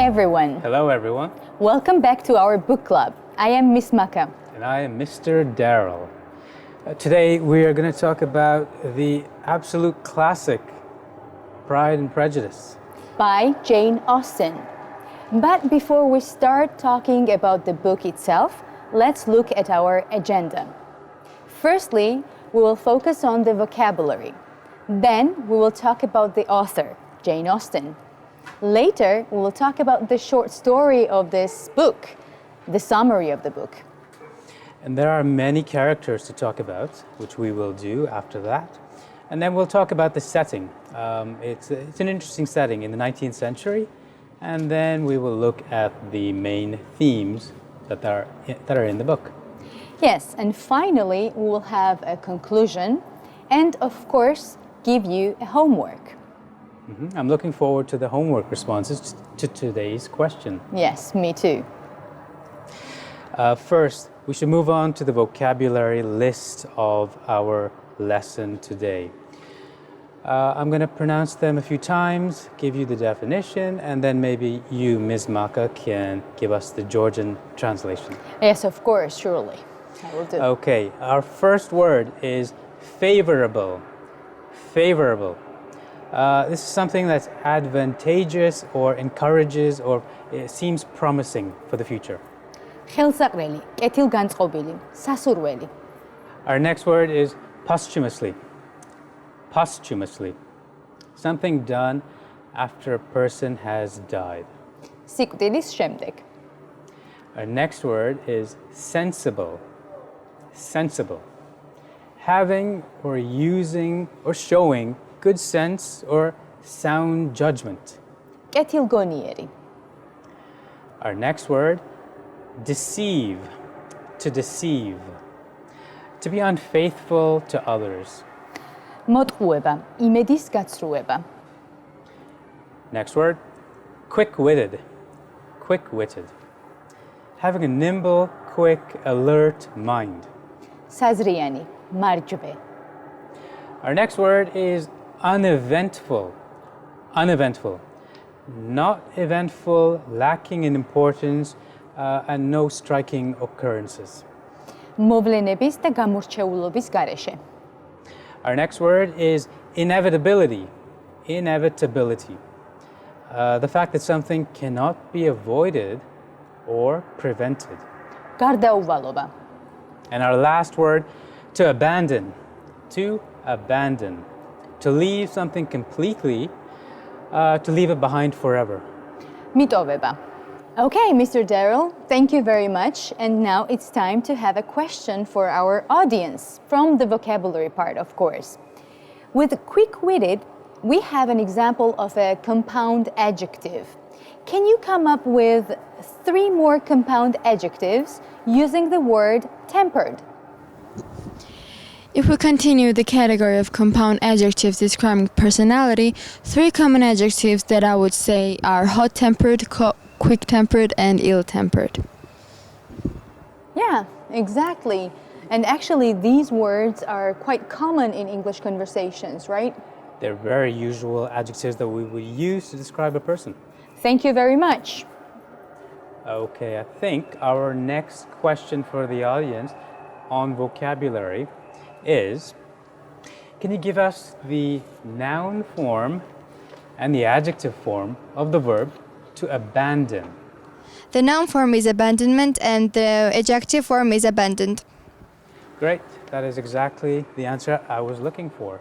everyone. Hello, everyone. Welcome back to our book club. I am Miss Maka. And I am Mr. Daryl. Today we are going to talk about the absolute classic, Pride and Prejudice. By Jane Austen. But before we start talking about the book itself, let's look at our agenda. Firstly, we will focus on the vocabulary. Then we will talk about the author, Jane Austen. Later, we will talk about the short story of this book, the summary of the book. And there are many characters to talk about, which we will do after that. And then we'll talk about the setting. It's an interesting setting in the 19th century. And then we will look at the main themes that are in the book. Yes, and finally, we will have a conclusion and, of course, give you a homework. I'm looking forward to the homework responses to today's question. Yes, me too. First, we should move on to the vocabulary list of our lesson today. I'm going to pronounce them a few times, give you the definition, and then maybe you, Ms. Maka, can give us the Georgian translation. Yes, of course, surely. I will do. Okay, our first word is favorable. Favorable. This is something that's advantageous or encourages or it seems promising for the future. ხელსაყრელი, კეთილგანწყობილი, სასურველი. Our next word is posthumously. Posthumously. Something done after a person has died. სიკვდილის შემდეგ. Our next word is sensible. Sensible. Having or using or showing good sense or sound judgment. კეთილგონიერი. Our next word, deceive. To deceive. To be unfaithful to others. მოტყუება, იმედის გაცრუება. Next word, quick-witted. Quick-witted. Having a nimble, quick, alert mind. საზრიანი, მარჯვე. Our next word is uneventful. Uneventful. Not eventful, lacking in importance, and no striking occurrences. მოვლენების და გამორჩეულობის გარეშე. Our next word is inevitability. Inevitability. The fact that something cannot be avoided or prevented. გარდაუვალობა. And our last word, to abandon. To abandon. To leave something completely, to leave it behind forever. მიტოვება. Okay, Mr. Daryl, thank you very much. And now it's time to have a question for our audience from the vocabulary part, of course. With quick-witted, we have an example of a compound adjective. Can you come up with 3 more compound adjectives using the word tempered? If we continue the category of compound adjectives describing personality, 3 common adjectives that I would say are hot-tempered, quick-tempered, and ill-tempered. Yeah, exactly. And actually, these words are quite common in English conversations, right? They're very usual adjectives that we would use to describe a person. Thank you very much. Okay, I think our next question for the audience on vocabulary is, can you give us the noun form and the adjective form of the verb to abandon? The noun form is abandonment and the adjective form is abandoned. Great, that is exactly the answer I was looking for.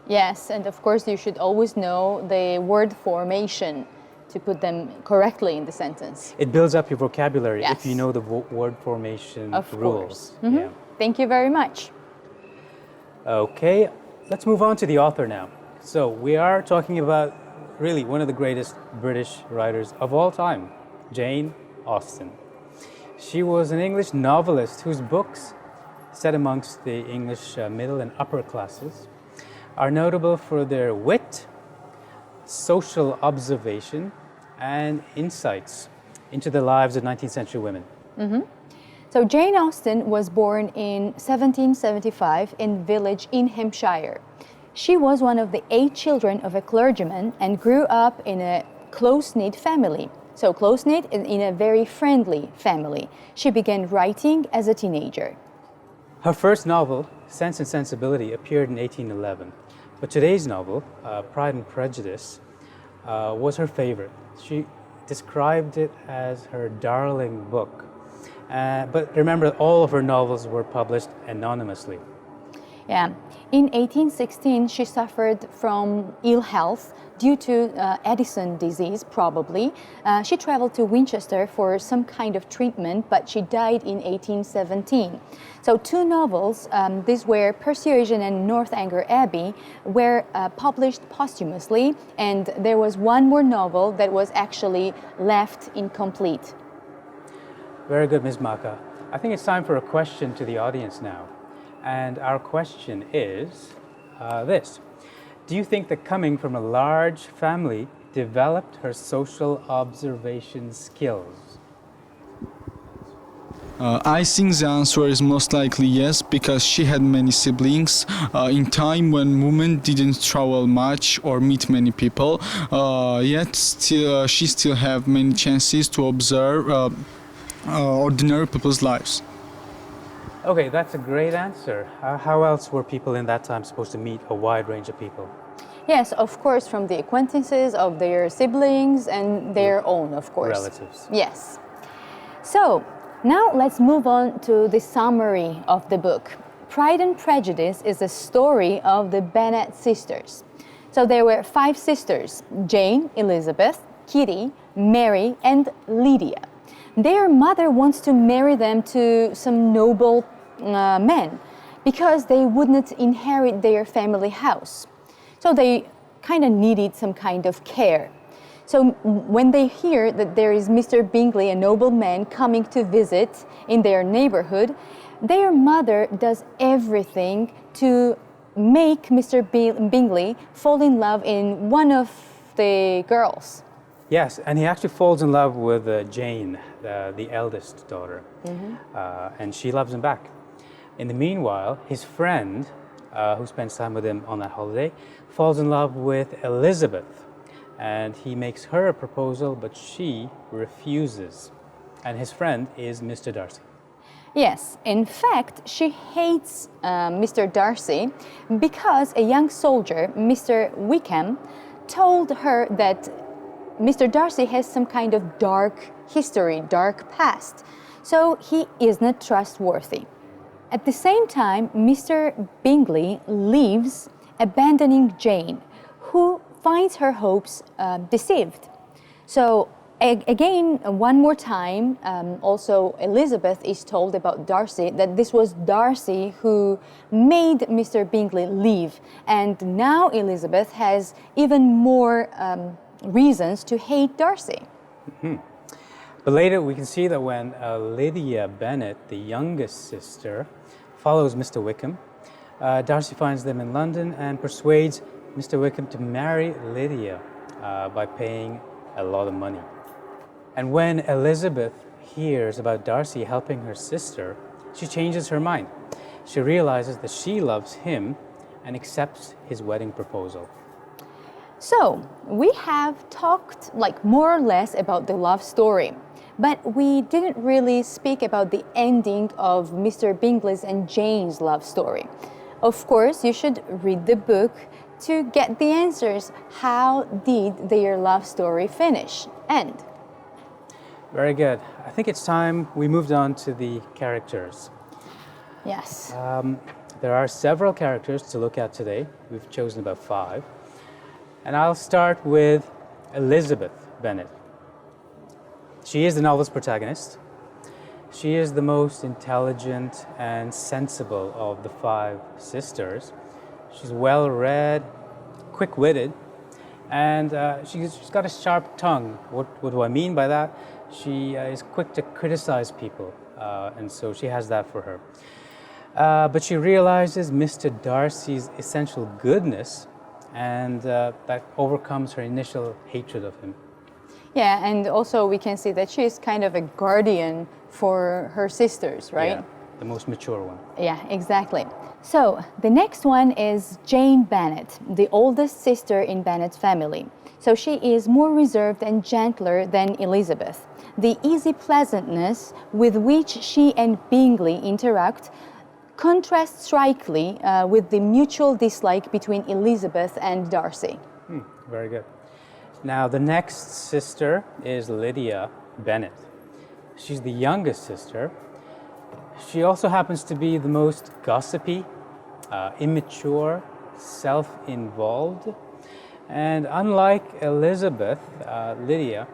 Yes, and of course you should always know the word formation to put them correctly in the sentence. It builds up your vocabulary Yes. if you know the word formation Of rules. course. Mhm. Yeah. Thank you very much. Okay, let's move on to the author now. So we are talking about really one of the greatest British writers of all time, Jane Austen. She was an English novelist whose books, set amongst the English middle and upper classes, are notable for their wit, social observation, and insights into the lives of 19th century women. So Jane Austen was born in 1775 in village in Hampshire. She was one of the 8 children of a clergyman and grew up in a close-knit family. so close-knit and in a very friendly family. She began writing as a teenager. Her first novel, Sense and Sensibility, appeared in 1811. But today's novel, Pride and Prejudice, was her favorite. She described it as her darling book. But remember, all of her novels were published anonymously. Yeah. In 1816, she suffered from ill health due to Addison disease, probably. She traveled to Winchester for some kind of treatment, but she died in 1817. So two novels, these were Persuasion and Northanger Abbey, were published posthumously, and there was one more novel that was actually left incomplete. Very good, Ms. Maka. I think it's time for a question to the audience now. And our question is this. Do you think that coming from a large family developed her social observation skills? I think the answer is most likely yes, because she had many siblings in time when women didn't travel much or meet many people, yet she still have many chances to observe ordinary people's lives. Okay, that's a great answer. How else were people in that time supposed to meet a wide range of people? Yes, of course, from the acquaintances of their siblings and their own, of course. Relatives. Yes. So, now let's move on to the summary of the book. Pride and Prejudice is a story of the Bennett sisters. So there were 5 sisters: Jane, Elizabeth, Kitty, Mary, and Lydia. Their mother wants to marry them to some noble men because they wouldn't inherit their family house. So they kind of needed some kind of care. So when they hear that there is Mr. Bingley, a nobleman, coming to visit in their neighborhood, their mother does everything to make Mr. Bingley fall in love in one of the girls. Yes, and he actually falls in love with Jane, the eldest daughter, and she loves him back. In the meanwhile, his friend, who spends time with him on that holiday, falls in love with Elizabeth, and he makes her a proposal, but she refuses. And his friend is Mr. Darcy. Yes, in fact, she hates Mr. Darcy because a young soldier, Mr. Wickham, told her that Mr. Darcy has some kind of dark history, dark past, so he is not trustworthy. At the same time, Mr. Bingley leaves, abandoning Jane, who finds her hopes deceived. So again, one more time, also Elizabeth is told about Darcy, that this was Darcy who made Mr. Bingley leave, and now Elizabeth has even more reasons to hate Darcy. But later we can see that when Lydia Bennett, the youngest sister, follows Mr. Wickham, Darcy finds them in London and persuades Mr. Wickham to marry Lydia by paying a lot of money. And when Elizabeth hears about Darcy helping her sister, she changes her mind. She realizes that she loves him and accepts his wedding proposal. So, we have talked more or less about the love story, but we didn't really speak about the ending of Mr. Bingley's and Jane's love story. Of course, you should read the book to get the answers. How did their love story end? Very good. I think it's time we moved on to the characters. Yes. There are several characters to look at today. We've chosen about 5. And I'll start with Elizabeth Bennet. She is the novel's protagonist. She is the most intelligent and sensible of the 5 sisters. She's well-read, quick-witted, and she's got a sharp tongue. What do I mean by that? She is quick to criticize people, and so she has that for her. But she realizes Mr. Darcy's essential goodness, and that overcomes her initial hatred of him. Yeah, and also we can see that she is kind of a guardian for her sisters, right? the most mature one. Yeah, exactly. So the next one is Jane Bennett, the oldest sister in Bennett's family. So she is more reserved and gentler than Elizabeth. The easy pleasantness with which she and Bingley interact contrasts strikingly with the mutual dislike between Elizabeth and Darcy. Very good. Now, the next sister is Lydia Bennett. She's the youngest sister. She also happens to be the most gossipy, immature, self-involved. And unlike Elizabeth, Lydia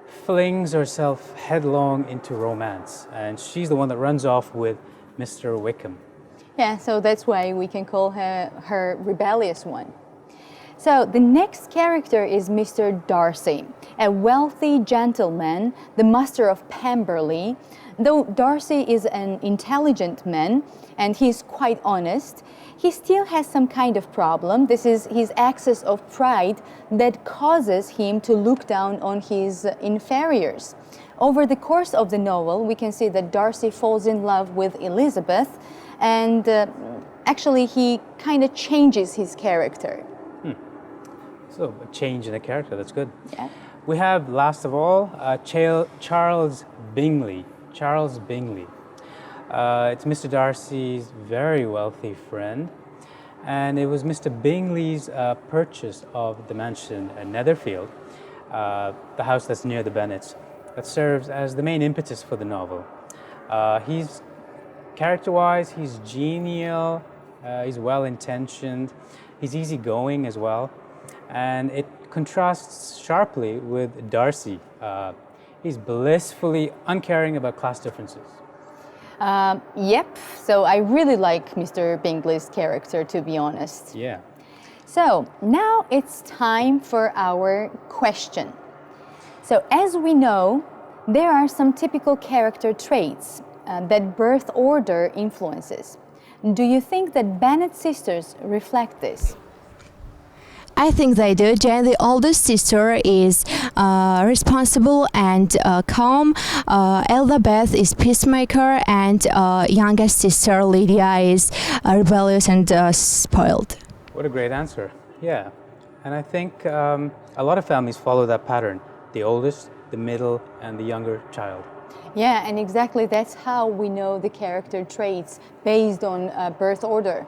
flings herself headlong into romance. And she's the one that runs off with Mr. Wickham. Yeah, so that's why we can call her rebellious one. So the next character is Mr. Darcy, a wealthy gentleman, the master of Pemberley. Though Darcy is an intelligent man and he's quite honest, he still has some kind of problem. This is his excess of pride that causes him to look down on his inferiors. Over the course of the novel, we can see that Darcy falls in love with Elizabeth, and actually he kind of changes his character. So a change in the character, that's good. Yeah. We have, last of all, Charles Bingley. Charles Bingley. It's Mr. Darcy's very wealthy friend, and it was Mr. Bingley's purchase of the mansion at Netherfield, the house that's near the Bennets, that serves as the main impetus for the novel. He's character-wise, he's genial, he's well-intentioned, he's easygoing as well, and it contrasts sharply with Darcy. He's blissfully uncaring about class differences. Yep, so I really like Mr. Bingley's character, to be honest. Yeah. So now it's time for our question. So as we know, there are some typical character traits that birth order influences. Do you think that Bennet sisters reflect this? I think they do. Jane, the oldest sister, is responsible and calm. Elizabeth is peacemaker, and youngest sister Lydia is rebellious and spoiled. What a great answer. Yeah. And I think a lot of families follow that pattern. The oldest, the middle, and the younger child. Yeah, and exactly that's how we know the character traits based on birth order.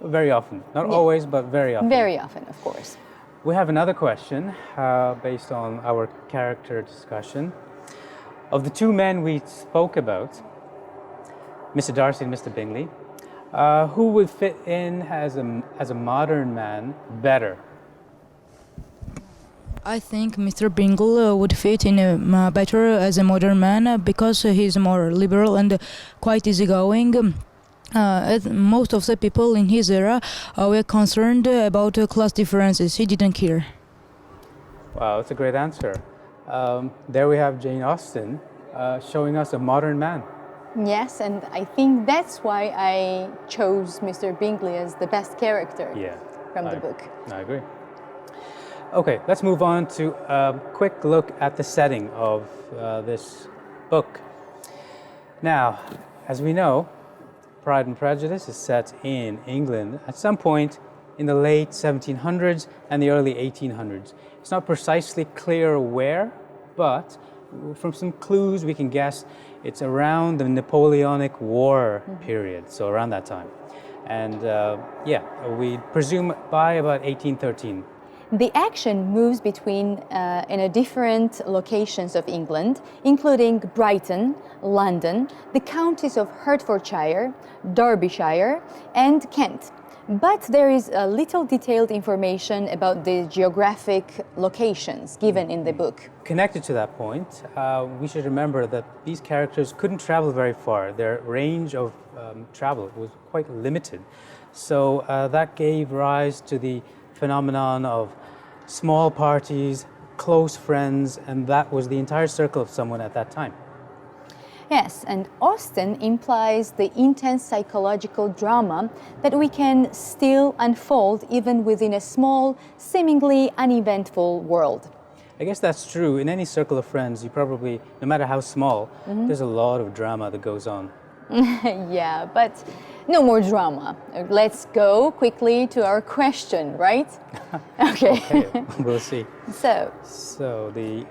Very often. Not always, but very often. Very often, of course. We have another question based on our character discussion. Of the two men we spoke about, Mr. Darcy and Mr. Bingley, who would fit in as a modern man better? I think Mr. Bingley would fit in better as a modern man because he's more liberal and quite easygoing. Most of the people in his era were concerned about class differences. He didn't care. Wow, that's a great answer. There we have Jane Austen showing us a modern man. Yes, and I think that's why I chose Mr. Bingley as the best character from the book. I agree. Okay, let's move on to a quick look at the setting of this book. Now, as we know, Pride and Prejudice is set in England at some point in the late 1700s and the early 1800s. It's not precisely clear where, but from some clues we can guess it's around the Napoleonic War period, so around that time. And we presume by about 1813. The action moves between different locations of England, including Brighton, London, the counties of Hertfordshire, Derbyshire, and Kent. But there is little detailed information about the geographic locations given in the book. Connected to that point, we should remember that these characters couldn't travel very far. Their range of travel was quite limited. So that gave rise to the phenomenon of small parties, close friends, and that was the entire circle of someone at that time. Yes, and Austen implies the intense psychological drama that we can still unfold even within a small, seemingly uneventful world. I guess that's true. In any circle of friends, you probably, no matter how small, there's a lot of drama that goes on. Yeah, but no more drama. Let's go quickly to our question, right? Okay. Okay, we'll see. So the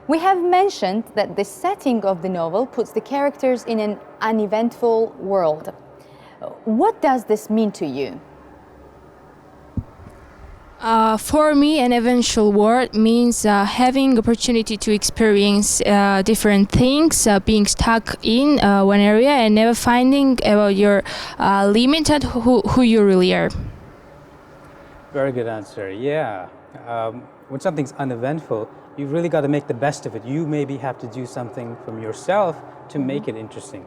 we have mentioned that the setting of the novel puts the characters in an uneventful world. What does this mean to you? For me, an eventual world means having opportunity to experience different things, being stuck in one area and never finding about your limit and who you really are. very good answer. Yeah. When something's uneventful, you've really got to make the best of it. You maybe have to do something from yourself to make it interesting.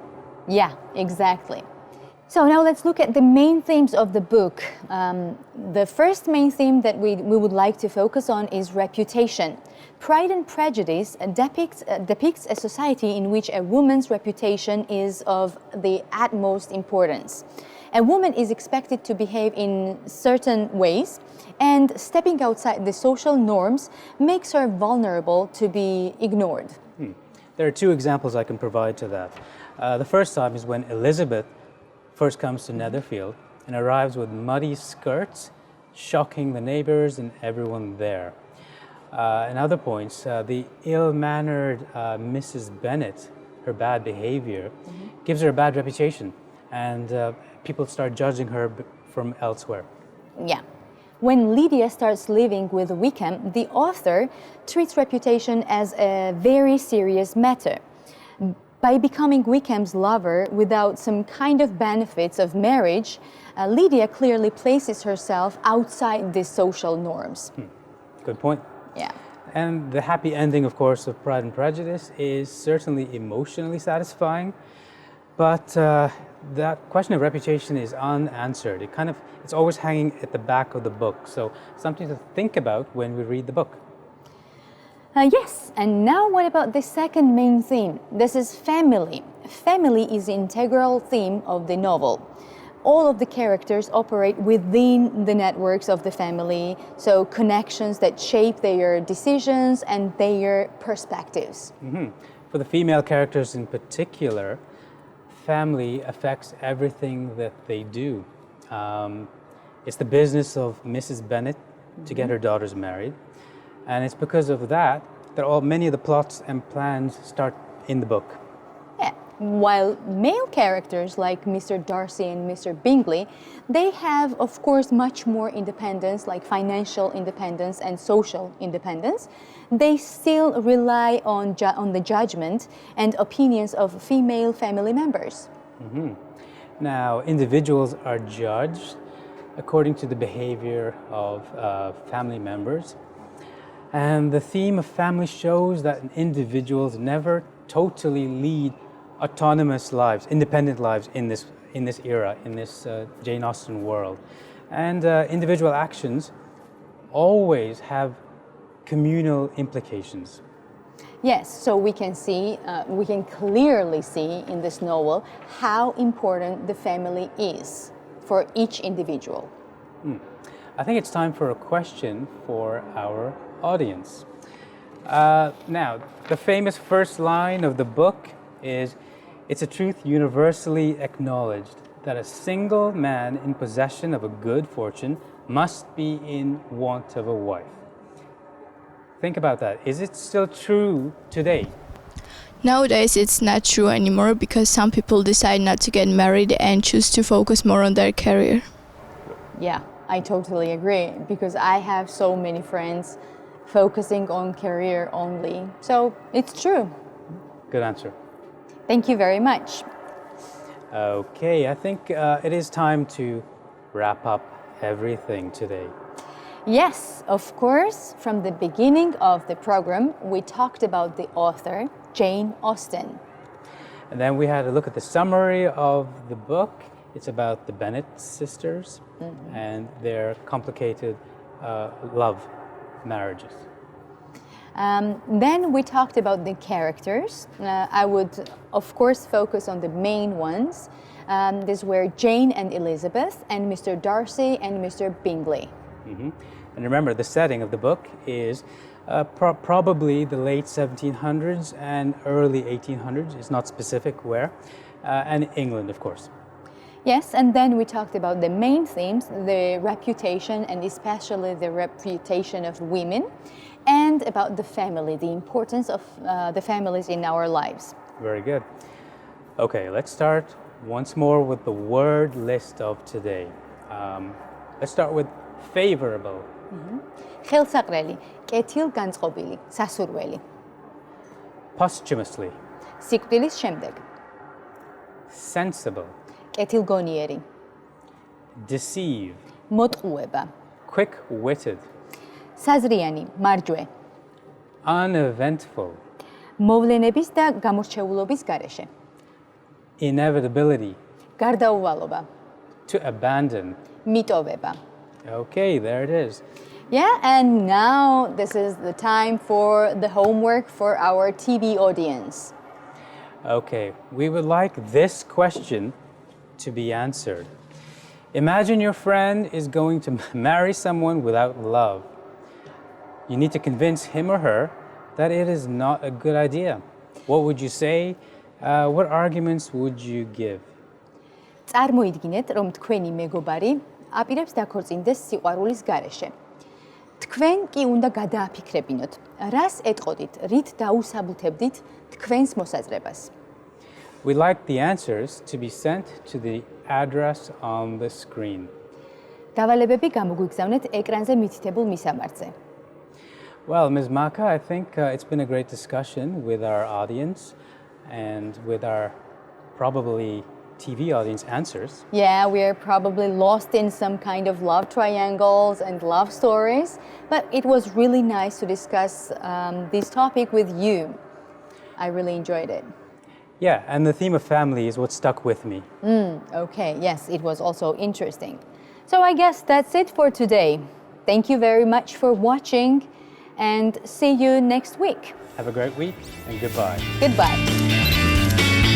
Yeah, exactly. So now let's look at the main themes of the book. The first main theme that we would like to focus on is reputation. Pride and Prejudice depicts a society in which a woman's reputation is of the utmost importance. A woman is expected to behave in certain ways, and stepping outside the social norms makes her vulnerable to be ignored. There are two examples I can provide to that. The first time is when Elizabeth first comes to Netherfield and arrives with muddy skirts, shocking the neighbors and everyone there. In other points, the ill-mannered Mrs. Bennett, her bad behavior, gives her a bad reputation, and people start judging her from elsewhere. Yeah. When Lydia starts living with Wickham, the author treats reputation as a very serious matter. By becoming Wickham's lover without some kind of benefits of marriage, Lydia clearly places herself outside the social norms. Good point. Yeah. And the happy ending, of course, of Pride and Prejudice is certainly emotionally satisfying, but that question of reputation is unanswered. It's always hanging at the back of the book, so something to think about when we read the book. Yes, and now what about the second main theme? This is family. Family is the integral theme of the novel. All of the characters operate within the networks of the family, so connections that shape their decisions and their perspectives. For the female characters in particular, family affects everything that they do. It's the business of Mrs. Bennett to get her daughters married. And it's because of that many of the plots and plans start in the book. Yeah. While male characters like Mr. Darcy and Mr. Bingley, they have, of course, much more independence, like financial independence and social independence. They still rely on the judgment and opinions of female family members. Now, individuals are judged according to the behavior of family members. And the theme of family shows that individuals never totally lead autonomous lives, independent lives in this era, in this Jane Austen world. And individual actions always have communal implications. Yes, so we can clearly see in this novel how important the family is for each individual. I think it's time for a question for our audience. Now, the famous first line of the book is, "It's a truth universally acknowledged that a single man in possession of a good fortune must be in want of a wife." Think about that. Is it still true today? Nowadays, it's not true anymore because some people decide not to get married and choose to focus more on their career. Yeah, I totally agree because I have so many friends focusing on career only. So it's true. Good answer. Thank you very much. Okay, I think it is time to wrap up everything today. Yes, of course, from the beginning of the program, we talked about the author, Jane Austen. And then we had a look at the summary of the book. It's about the Bennett sisters and their complicated love marriages. Then we talked about the characters. I would, of course, focus on the main ones. These were Jane and Elizabeth, and Mr. Darcy and Mr. Bingley. And remember, the setting of the book is probably the late 1700s and early 1800s. It's not specific where. and England, of course. Yes, and then we talked about the main themes, the reputation and especially the reputation of women, and about the family, the importance of the families in our lives. Very good. Okay, let's start once more with the word list of today. Let's start with favorable. ხელსაყრელი, კეთილგანწყობილი, სასურველი. Posthumously. სიკვდილის შემდეგ. Sensible. კეთილგონიერი. Deceive. მოტყუება. Quick-witted. საზრიანი, მარჯვე. Uneventful. მოვლენების და გამორჩეულობის გარეშე. Inevitability. გარდაუვალობა. To abandon. მიტოვება. Okay, there it is. Yeah, and now this is the time for the homework for our TV audience. Okay, we would like this question to be answered. Imagine your friend is going to marry someone without love. You need to convince him or her that it is not a good idea. What would you say? What arguments would you give? წარმოიდგინეთ, რომ თქვენი მეგობარი აპირებს დაქორწინდეს სიყვარულის გარეშე. თქვენ კი უნდა გადააფიქრებინოთ, რას ეტყოდით, რით დაუსაბუთებდით თქვენს მოსაზრებას. We'd like the answers to be sent to the address on the screen. დავალებები გამოგვიგზავნეთ ეკრანზე მითითებულ მისამართზე. Well, Ms. Maka, I think it's been a great discussion with our audience and with our probably TV audience answers. Yeah, we are probably lost in some kind of love triangles and love stories, but it was really nice to discuss this topic with you. I really enjoyed it. Yeah, and the theme of family is what stuck with me. Okay, yes, it was also interesting. So I guess that's it for today. Thank you very much for watching and see you next week. Have a great week and goodbye. Goodbye.